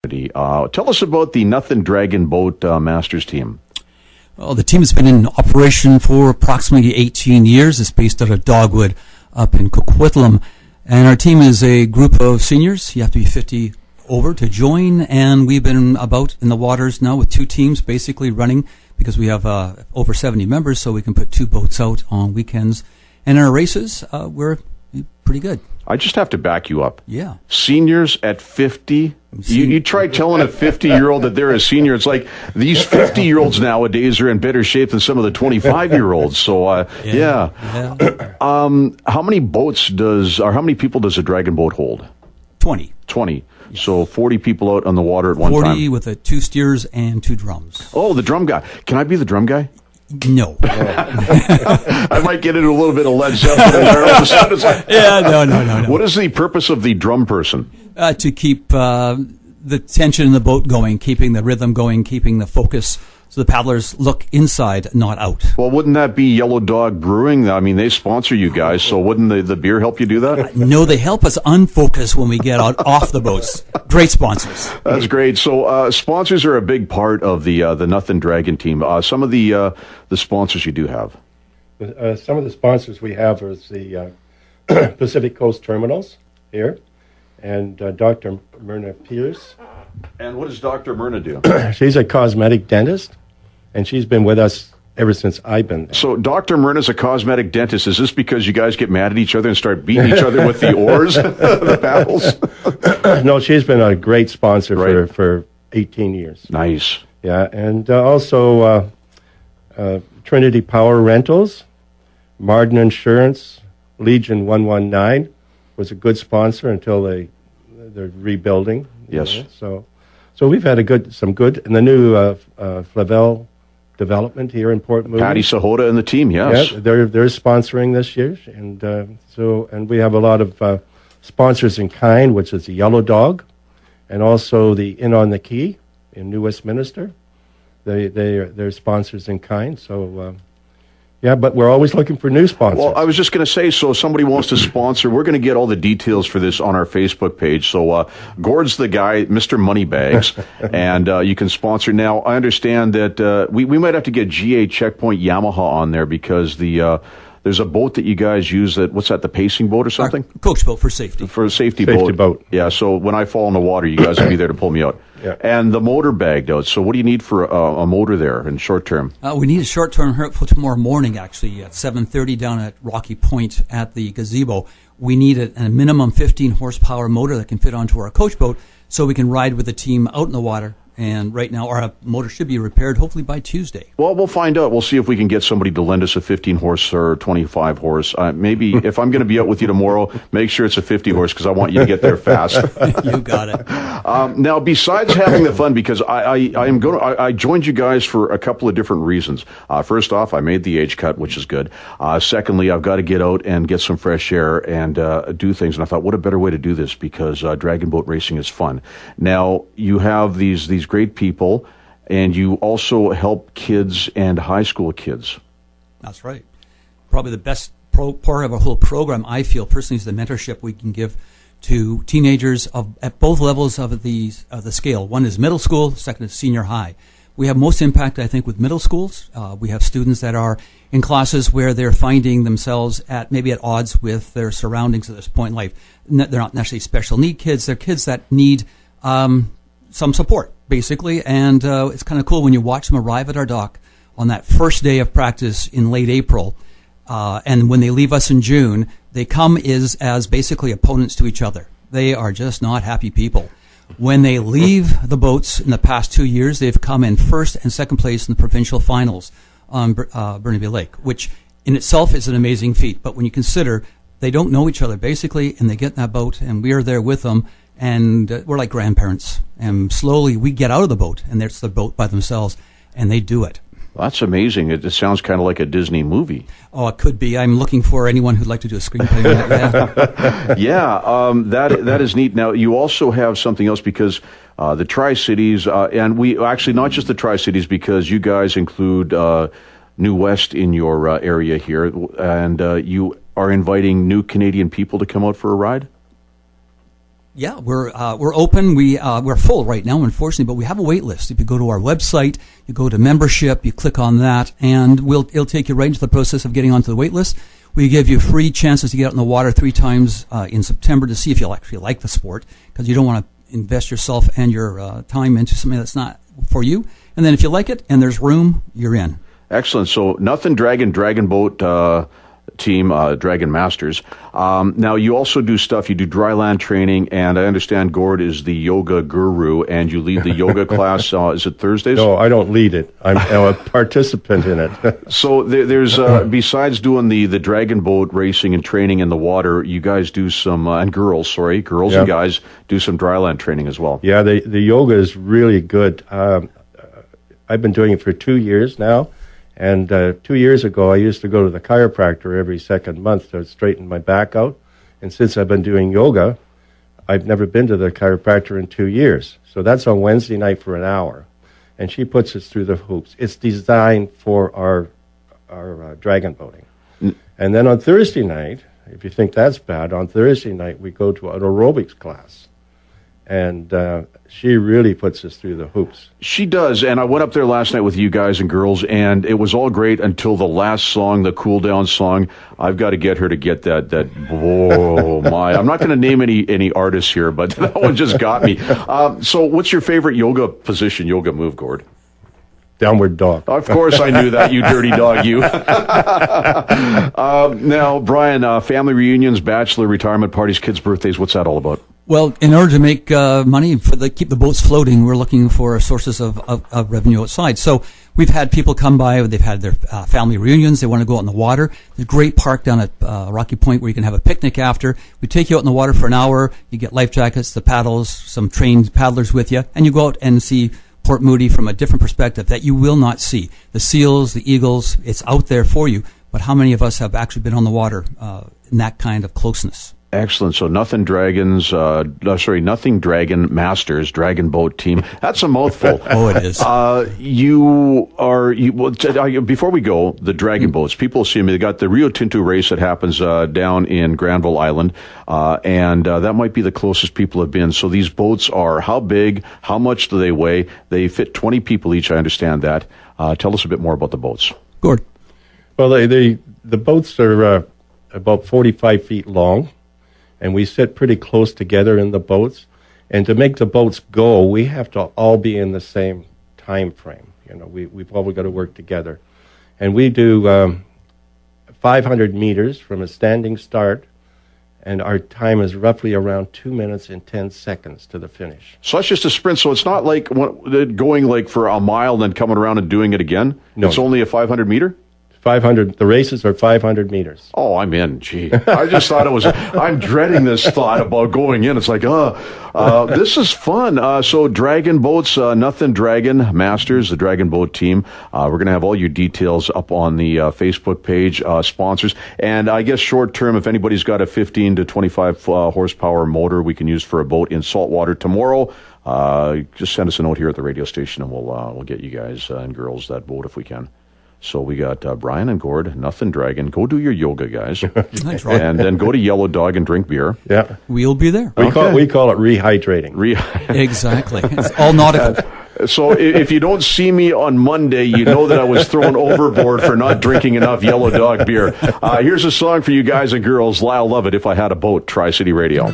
Tell us about the Nothin Dragon Boat Masters team. Well, the team has been in operation for approximately 18 years. It's based out of Dogwood up in Coquitlam. And our team is a group of seniors. You have to be 50 over to join. And we've been about in the waters now with two teams basically running because we have over 70 members, so we can put two boats out on weekends. And in our races, we're pretty good. I just have to back you up. Yeah. Seniors at 50. You try telling a 50-year-old that they're a senior. It's like these 50-year-olds nowadays are in better shape than some of the 25-year-olds. So, yeah. How many people does a dragon boat hold? 20. 20. Yes. So 40 people out on the water at one time. 40 with two steers and two drums. Oh, the drum guy. Can I be the drum guy? No. I might get into a little bit of Led Zeppelin. All of a sudden it's like, no. What is the purpose of the drum person? To keep the tension in the boat going, keeping the rhythm going, keeping the focus, so the paddlers look inside, not out. Well, wouldn't that be Yellow Dog Brewing? I mean, they sponsor you guys, so wouldn't the beer help you do that? No, they help us unfocus when we get out off the boats. Great sponsors. That's great. So sponsors are a big part of the Nothin Dragon team. Some of the sponsors you do have. Some of the sponsors we have is the Pacific Coast Terminals here, and Dr. Myrna Pierce. And what does Dr. Myrna do? She's a cosmetic dentist, and she's been with us ever since I've been there. So Dr. Myrna's a cosmetic dentist. Is this because you guys get mad at each other and start beating each other with the oars, the paddles? No, she's been a great sponsor for 18 years. Nice. Yeah, and also Trinity Power Rentals, Marden Insurance, Legion 119 was a good sponsor until they're rebuilding. Yes. So we've had some good, and the new Flavel development here in Port Moody. Patty Sahota and the team, yes. Yeah, they're sponsoring this year, and we have a lot of sponsors in kind, which is the Yellow Dog, and also the Inn on the Quay in New Westminster. They're sponsors in kind. So. Yeah, but we're always looking for new sponsors. Well, I was just going to say, so if somebody wants to sponsor, we're going to get all the details for this on our Facebook page. So Gord's the guy, Mr. Moneybags, and you can sponsor. Now, I understand that we might have to get GA Checkpoint Yamaha on there because there's a boat that you guys use what's that, the pacing boat or something? Our coach boat for safety. For a safety boat. boat. Yeah, so when I fall in the water, you guys will be there to pull me out. Yeah. And the motor bagged out. So what do you need for a motor there in short term? We need a short term for tomorrow morning, actually, at 7:30 down at Rocky Point at the gazebo. We need a minimum 15 horsepower motor that can fit onto our coach boat so we can ride with the team out in the water. And right now, our motor should be repaired hopefully by Tuesday. Well, we'll find out. We'll see if we can get somebody to lend us a 15-horse or 25-horse. Maybe if I'm going to be out with you tomorrow, make sure it's a 50-horse because I want you to get there fast. You got it. Now, besides having the fun, because I joined you guys for a couple of different reasons. First off, I made the age cut, which is good. Secondly, I've got to get out and get some fresh air and do things. And I thought, what a better way to do this because dragon boat racing is fun. Now, you have these great people, and you also help kids and high school kids. That's right. Probably the best part of our whole program, I feel personally, is the mentorship we can give to teenagers at both levels of the scale. One is middle school, second is senior high. We have most impact, I think, with middle schools. We have students that are in classes where they're finding themselves maybe at odds with their surroundings at this point in life. They're not necessarily special need kids. They're kids that need some support, basically, and it's kind of cool when you watch them arrive at our dock on that first day of practice in late April, and when they leave us in June, they come as basically opponents to each other. They are just not happy people. When they leave the boats in the past 2 years, they've come in first and second place in the provincial finals on Burnaby Lake, which in itself is an amazing feat, but when you consider they don't know each other, basically, and they get in that boat, and we are there with them, and we're like grandparents. And slowly we get out of the boat, and there's the boat by themselves, and they do it. Well, that's amazing. It sounds kind of like a Disney movie. Oh, it could be. I'm looking for anyone who'd like to do a screenplay on that. That is neat. Now, you also have something else because the Tri-Cities, and we actually not just the Tri-Cities, because you guys include New West in your area here, and you are inviting new Canadian people to come out for a ride? Yeah, we're open. We're full right now, unfortunately, but we have a wait list. If you go to our website, you go to membership, you click on that, and it'll take you right into the process of getting onto the wait list. We give you free chances to get out in the water 3 times in September to see if you actually like the sport, because you don't want to invest yourself and your time into something that's not for you. And then if you like it and there's room, you're in. Excellent. So Nothin Dragon Boat team, Dragon Masters. Now, you also do stuff. You do dry land training, and I understand Gord is the yoga guru, and you lead the yoga class. Is it Thursdays? No, I don't lead it. I'm a participant in it. So there's, besides doing the dragon boat racing and training in the water, you guys do some, and girls and guys do some dry land training as well. Yeah, the yoga is really good. I've been doing it for 2 years now. And 2 years ago, I used to go to the chiropractor every second month to straighten my back out. And since I've been doing yoga, I've never been to the chiropractor in 2 years. So that's on Wednesday night for an hour. And she puts us through the hoops. It's designed for our dragon boating. And then on Thursday night, if you think that's bad, on Thursday night we go to an aerobics class. And she really puts us through the hoops. She does, and I went up there last night with you guys and girls, and it was all great until the last song, the cool down song. I've got to get her to get that oh my. I'm not going to name any artists here, but that one just got me. So what's your favorite yoga position, yoga move, Gord? Downward dog. Of course I knew that, you dirty dog, you. Now, Brian, family reunions, bachelor, retirement parties, kids' birthdays, what's that all about? Well, in order to make money keep the boats floating, we're looking for sources of revenue outside. So we've had people come by, they've had their family reunions, they want to go out in the water. There's a great park down at Rocky Point where you can have a picnic after. We take you out in the water for an hour, you get life jackets, the paddles, some trained paddlers with you, and you go out and see Port Moody from a different perspective that you will not see. The seals, the eagles, it's out there for you, but how many of us have actually been on the water in that kind of closeness? Excellent. So Nothin Dragon Masters Dragon Boat Team. That's a mouthful. Oh, it is. Before we go, the Dragon Boats. People see me. They got the Rio Tinto race that happens down in Granville Island, and that might be the closest people have been. So these boats are how big? How much do they weigh? They fit 20 people each. I understand that. Tell us a bit more about the boats. Gord. Well, the boats are about 45 feet long. And we sit pretty close together in the boats. And to make the boats go, we have to all be in the same time frame. You know, we've all got to work together. And we do 500 meters from a standing start, and our time is roughly around 2 minutes and 10 seconds to the finish. So that's just a sprint. So it's not like going like for a mile and then coming around and doing it again? No. It's only a 500 meter? 500. The races are 500 meters. Oh, I'm in. Gee, I just thought it was. I'm dreading this thought about going in. It's like, this is fun. So Dragon Boats, Nothin Dragon Masters, the Dragon Boat Team. We're going to have all your details up on the Facebook page. Sponsors, and I guess short term, if anybody's got a 15 to 25 horsepower motor we can use for a boat in saltwater tomorrow. Just send us a note here at the radio station, and we'll get you guys and girls that boat if we can. So we got Brian and Gord, Nothin Dragon. Go do your yoga, guys. That's right. And then go to Yellow Dog and drink beer. Yeah. We'll be there. We call it rehydrating. Exactly. It's all nautical. So if you don't see me on Monday, you know that I was thrown overboard for not drinking enough Yellow Dog beer. Here's a song for you guys and girls. Lyle Lovett, If I Had a Boat, Tri-City Radio.